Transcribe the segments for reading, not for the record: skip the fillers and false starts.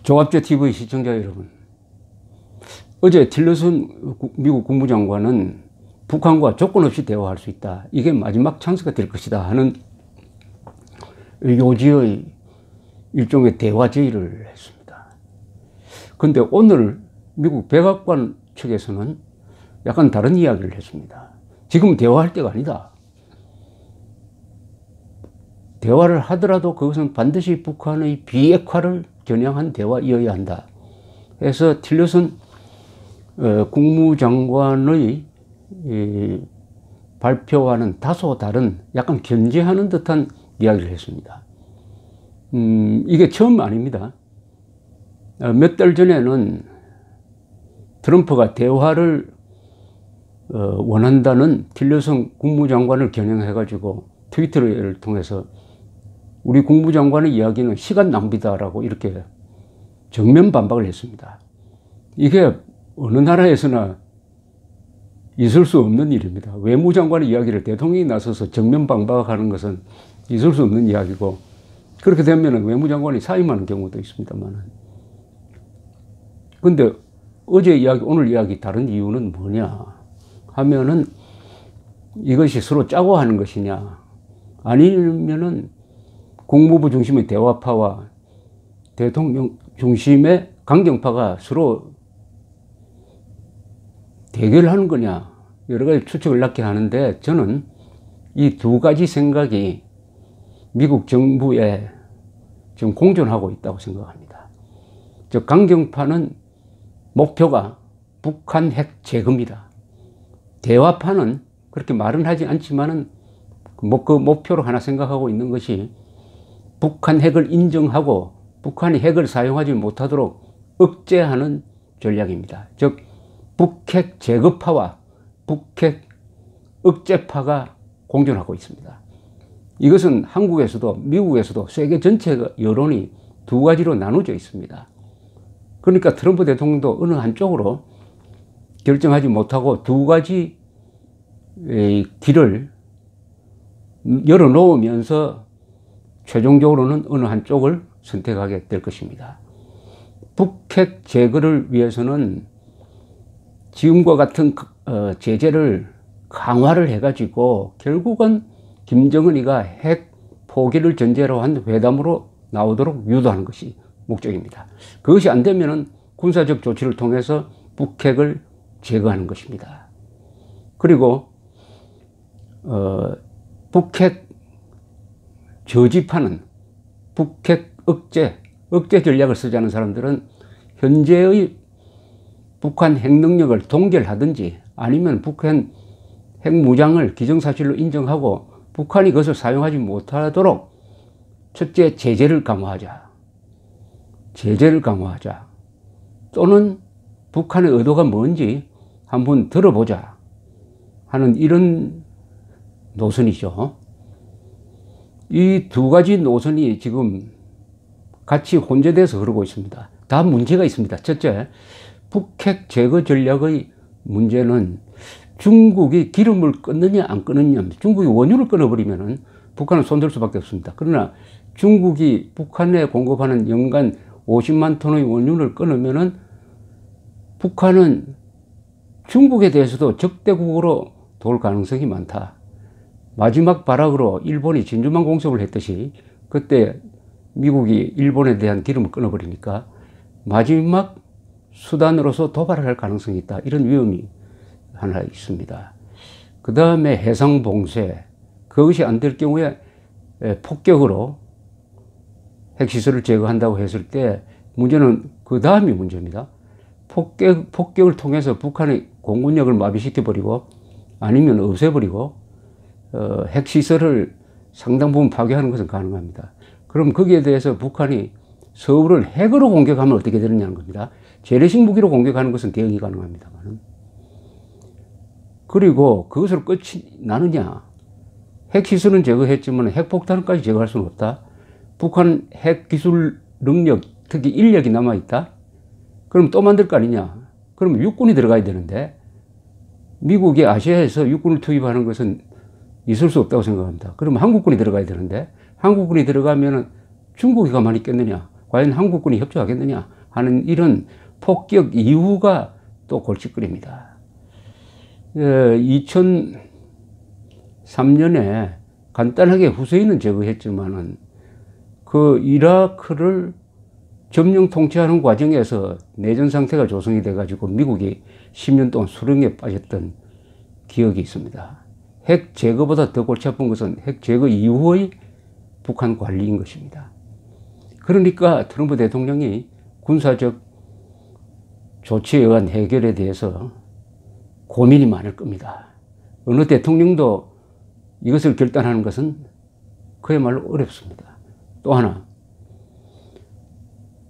종합제 TV 시청자 여러분, 어제 틸러슨 미국 국무장관은 북한과 조건 없이 대화할 수 있다, 이게 마지막 찬스가 될 것이다 하는 요지의 일종의 대화 제의를 했습니다. 그런데 오늘 미국 백악관 측에서는 약간 다른 이야기를 했습니다. 지금 대화할 때가 아니다. 대화를 하더라도 그것은 반드시 북한의 비핵화를 겨냥한 대화이어야 한다. 그래서 틸러슨 국무장관의 발표와는 다소 다른, 약간 견제하는 듯한 이야기를 했습니다. 이게 처음 아닙니다. 몇 달 전에는 트럼프가 대화를 원한다는 틸러슨 국무장관을 겨냥해가지고 트위터를 통해서 우리 국무장관의 이야기는 시간 낭비다라고 이렇게 정면 반박을 했습니다. 이게 어느 나라에서나 있을 수 없는 일입니다. 외무장관의 이야기를 대통령이 나서서 정면 반박하는 것은 있을 수 없는 이야기고, 그렇게 되면 외무장관이 사임하는 경우도 있습니다만, 근데 어제 이야기, 오늘 이야기 다른 이유는 뭐냐 하면은 이것이 서로 짜고 하는 것이냐, 아니면은 국무부 중심의 대화파와 대통령 중심의 강경파가 서로 대결하는 거냐, 여러 가지 추측을 낳게 하는데, 저는 이 두 가지 생각이 미국 정부에 지금 공존하고 있다고 생각합니다. 즉, 강경파는 목표가 북한 핵 제거입니다. 대화파는 그렇게 말은 하지 않지만은 그 목표로 하나 생각하고 있는 것이 북한 핵을 인정하고 북한이 핵을 사용하지 못하도록 억제하는 전략입니다. 즉, 북핵 제거파와 북핵 억제파가 공존하고 있습니다. 이것은 한국에서도 미국에서도 세계 전체 여론이 두 가지로 나눠져 있습니다. 그러니까 트럼프 대통령도 어느 한쪽으로 결정하지 못하고 두 가지 길을 열어놓으면서 최종적으로는 어느 한쪽을 선택하게 될 것입니다. 북핵 제거를 위해서는 지금과 같은 제재를 강화를 해가지고 결국은 김정은이가 핵 포기를 전제로 한 회담으로 나오도록 유도하는 것이 목적입니다. 그것이 안 되면은 군사적 조치를 통해서 북핵을 제거하는 것입니다. 그리고 북핵 저지파는, 북핵 억제 전략을 쓰자는 사람들은 현재의 북한 핵 능력을 동결하든지 아니면 북한 핵 무장을 기정사실로 인정하고 북한이 그것을 사용하지 못하도록 첫째 제재를 강화하자, 또는 북한의 의도가 뭔지 한번 들어보자 하는 이런 노선이죠. 이 두 가지 노선이 지금 같이 혼재돼서 흐르고 있습니다. 다 문제가 있습니다. 첫째, 북핵 제거 전략의 문제는 중국이 기름을 끊느냐 안 끊느냐, 중국이 원유를 끊어버리면 북한은 손댈 수밖에 없습니다. 그러나 중국이 북한에 공급하는 연간 50만 톤의 원유를 끊으면 북한은 중국에 대해서도 적대국으로 돌 가능성이 많다. 마지막 발악으로 일본이 진주만 공습을 했듯이 그때 미국이 일본에 대한 기름을 끊어버리니까 마지막 수단으로서 도발을 할 가능성이 있다, 이런 위험이 하나 있습니다. 그 다음에 해상 봉쇄, 그것이 안 될 경우에 폭격으로 핵시설을 제거한다고 했을 때 문제는 그 다음이 문제입니다. 폭격을 통해서 북한의 공군력을 마비시켜버리고 아니면 없애버리고 핵시설을 상당 부분 파괴하는 것은 가능합니다. 그럼 거기에 대해서 북한이 서울을 핵으로 공격하면 어떻게 되느냐는 겁니다. 재래식 무기로 공격하는 것은 대응이 가능합니다만, 그리고 그것으로 끝이 나느냐. 핵시설은 제거했지만 핵폭탄까지 제거할 수는 없다. 북한 핵기술 능력, 특히 인력이 남아있다. 그럼 또 만들 거 아니냐. 그러면 육군이 들어가야 되는데, 미국이 아시아에서 육군을 투입하는 것은 있을 수 없다고 생각합니다. 그러면 한국군이 들어가야 되는데, 한국군이 들어가면 중국이 가만히 있겠느냐, 과연 한국군이 협조하겠느냐 하는 이런 폭격 이후가 또 골칫거리입니다. 2003년에 간단하게 후세인은 제거했지만은 그 이라크를 점령 통치하는 과정에서 내전 상태가 조성이 돼가지고 미국이 10년 동안 수렁에 빠졌던 기억이 있습니다. 핵 제거보다 더 골치 아픈 것은 핵 제거 이후의 북한 관리인 것입니다. 그러니까 트럼프 대통령이 군사적 조치에 의한 해결에 대해서 고민이 많을 겁니다. 어느 대통령도 이것을 결단하는 것은 그야말로 어렵습니다. 또 하나,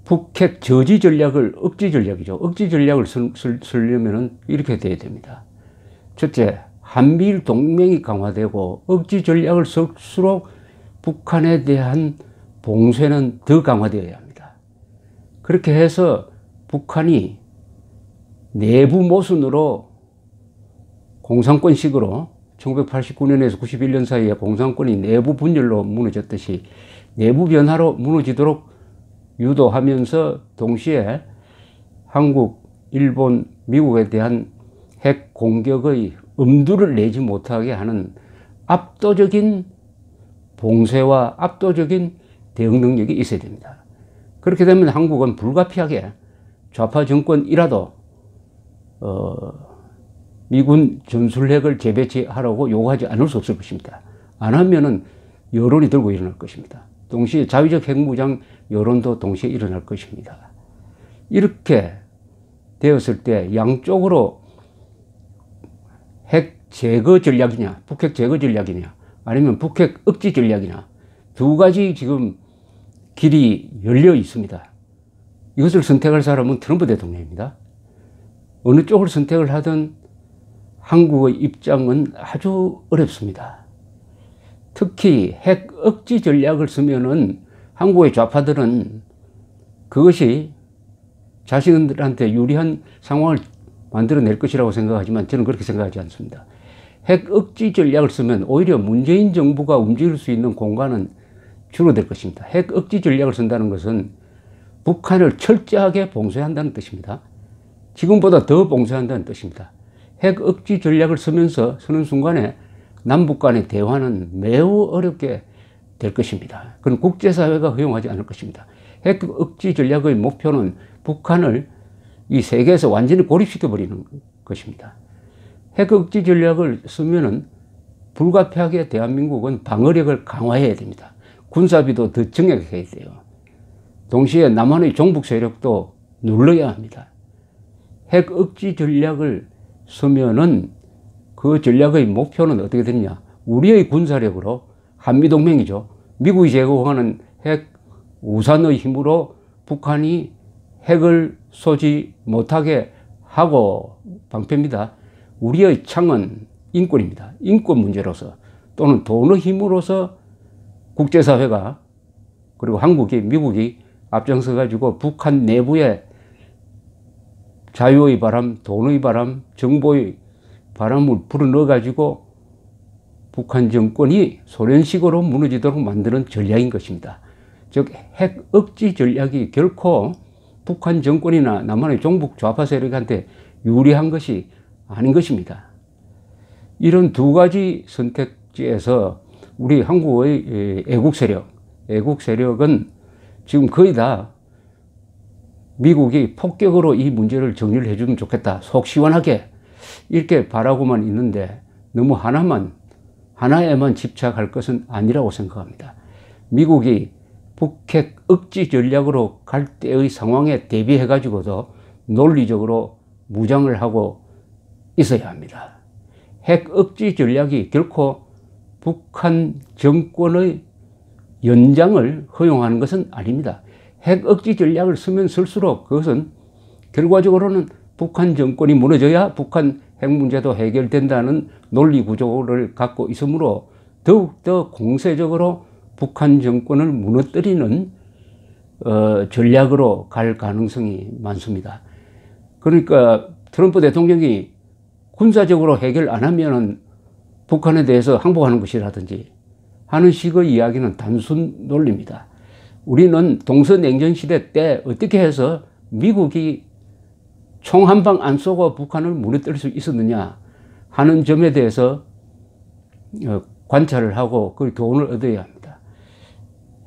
북핵 저지 전략을 억지 전략이죠. 억지 전략을 쓰려면 이렇게 돼야 됩니다. 첫째, 한미일 동맹이 강화되고 억지 전략을 쓸수록 북한에 대한 봉쇄는 더 강화되어야 합니다. 그렇게 해서 북한이 내부 모순으로 공산권식으로 1989년에서 91년 사이에 공산권이 내부 분열로 무너졌듯이 내부 변화로 무너지도록 유도하면서 동시에 한국, 일본, 미국에 대한 핵 공격의 엄두를 내지 못하게 하는 압도적인 봉쇄와 압도적인 대응 능력이 있어야 됩니다. 그렇게 되면 한국은 불가피하게 좌파 정권이라도 미군 전술핵을 재배치하라고 요구하지 않을 수 없을 것입니다. 안 하면은 여론이 들고 일어날 것입니다. 동시에 자위적 핵무장 여론도 동시에 일어날 것입니다. 이렇게 되었을 때 양쪽으로 핵 제거 전략이냐, 북핵 제거 전략이냐, 아니면 북핵 억지 전략이냐, 두 가지 지금 길이 열려 있습니다. 이것을 선택할 사람은 트럼프 대통령입니다. 어느 쪽을 선택을 하든 한국의 입장은 아주 어렵습니다. 특히 핵 억지 전략을 쓰면은 한국의 좌파들은 그것이 자신들한테 유리한 상황을 만들어낼 것이라고 생각하지만 저는 그렇게 생각하지 않습니다. 핵 억지 전략을 쓰면 오히려 문재인 정부가 움직일 수 있는 공간은 줄어들 것입니다. 핵 억지 전략을 쓴다는 것은 북한을 철저하게 봉쇄한다는 뜻입니다. 지금보다 더 봉쇄한다는 뜻입니다. 핵 억지 전략을 쓰면서 쓰는 순간에 남북 간의 대화는 매우 어렵게 될 것입니다. 그건 국제사회가 허용하지 않을 것입니다. 핵 억지 전략의 목표는 북한을 이 세계에서 완전히 고립시켜버리는 것입니다. 핵 억지 전략을 쓰면은 불가피하게 대한민국은 방어력을 강화해야 됩니다. 군사비도 더 정액해야 돼요. 동시에 남한의 종북 세력도 눌러야 합니다. 핵 억지 전략을 쓰면은 그 전략의 목표는 어떻게 되느냐? 우리의 군사력으로 한미동맹이죠. 미국이 제공하는 핵 우산의 힘으로 북한이 핵을 쏘지 못하게 하고 방패입니다. 우리의 창은 인권입니다. 인권 문제로서 또는 돈의 힘으로서 국제사회가 그리고 한국이 미국이 앞장서 가지고 북한 내부에 자유의 바람, 돈의 바람, 정보의 바람을 불어넣어 가지고 북한 정권이 소련식으로 무너지도록 만드는 전략인 것입니다. 즉 핵 억지 전략이 결코 북한 정권이나 남한의 종북 좌파 세력한테 유리한 것이 아닌 것입니다. 이런 두 가지 선택지에서 우리 한국의 애국 세력은 지금 거의 다 미국이 폭격으로 이 문제를 정리를 해주면 좋겠다. 속 시원하게 이렇게 바라고만 있는데 너무 하나에만 집착할 것은 아니라고 생각합니다. 미국이 북핵 억지 전략으로 갈 때의 상황에 대비해 가지고도 논리적으로 무장을 하고 있어야 합니다. 핵 억지 전략이 결코 북한 정권의 연장을 허용하는 것은 아닙니다. 핵 억지 전략을 쓰면 쓸수록 그것은 결과적으로는 북한 정권이 무너져야 북한 핵 문제도 해결된다는 논리 구조를 갖고 있으므로 더욱더 공세적으로 북한 정권을 무너뜨리는 전략으로 갈 가능성이 많습니다. 그러니까 트럼프 대통령이 군사적으로 해결 안 하면은 북한에 대해서 항복하는 것이라든지 하는 식의 이야기는 단순 논리입니다. 우리는 동서냉전 시대 때 어떻게 해서 미국이 총 한 방 안 쏘고 북한을 무너뜨릴 수 있었느냐 하는 점에 대해서 관찰을 하고 그 교훈을 얻어야 합니다.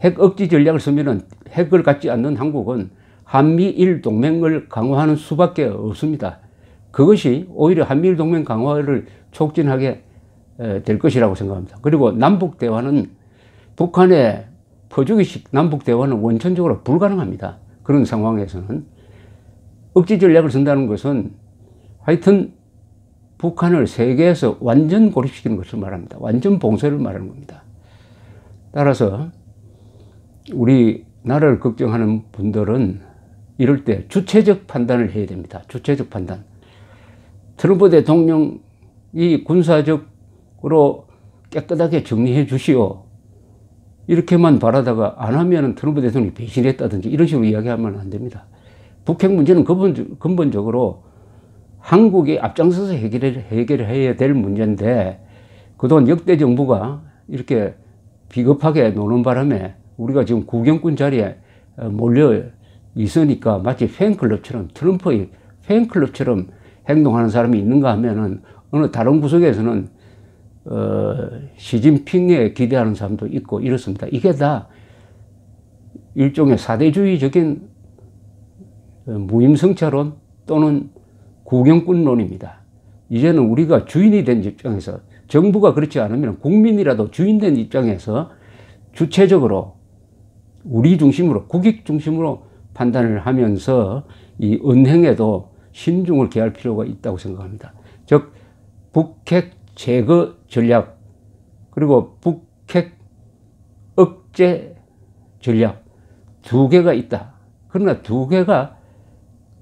핵 억지 전략을 쓰면은 핵을 갖지 않는 한국은 한미일 동맹을 강화하는 수밖에 없습니다. 그것이 오히려 한미일 동맹 강화를 촉진하게 될 것이라고 생각합니다. 그리고 남북 대화는 북한의 퍼주기식 남북 대화는 원천적으로 불가능합니다. 그런 상황에서는 억지 전략을 쓴다는 것은 하여튼 북한을 세계에서 완전 고립시키는 것을 말합니다. 완전 봉쇄를 말하는 겁니다. 따라서 우리 나라를 걱정하는 분들은 이럴 때 주체적 판단을 해야 됩니다. 주체적 판단. 트럼프 대통령이 군사적으로 깨끗하게 정리해 주시오. 이렇게만 바라다가 안 하면 트럼프 대통령이 배신했다든지 이런 식으로 이야기하면 안 됩니다. 북핵 문제는 근본적으로 한국이 앞장서서 해결해야 될 문제인데 그동안 역대 정부가 이렇게 비겁하게 노는 바람에 우리가 지금 구경꾼 자리에 몰려 있으니까 마치 팬클럽처럼 트럼프의 팬클럽처럼 행동하는 사람이 있는가 하면은 어느 다른 구석에서는 시진핑에 기대하는 사람도 있고 이렇습니다. 이게 다 일종의 사대주의적인 무임승차론 또는 구경꾼론입니다. 이제는 우리가 주인이 된 입장에서 정부가 그렇지 않으면 국민이라도 주인 된 입장에서 주체적으로 우리 중심으로 국익 중심으로 판단을 하면서 이 언행에도 신중을 기할 필요가 있다고 생각합니다. 즉 북핵 제거 전략 그리고 북핵 억제 전략 두 개가 있다. 그러나 두 개가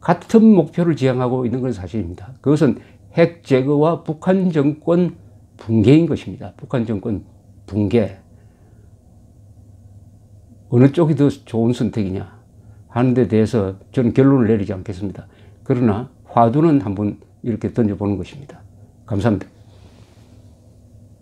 같은 목표를 지향하고 있는 건 사실입니다. 그것은 핵 제거와 북한 정권 붕괴인 것입니다. 북한 정권 붕괴. 어느 쪽이 더 좋은 선택이냐 하는 데 대해서 저는 결론을 내리지 않겠습니다. 그러나 화두는 한번 이렇게 던져보는 것입니다. 감사합니다.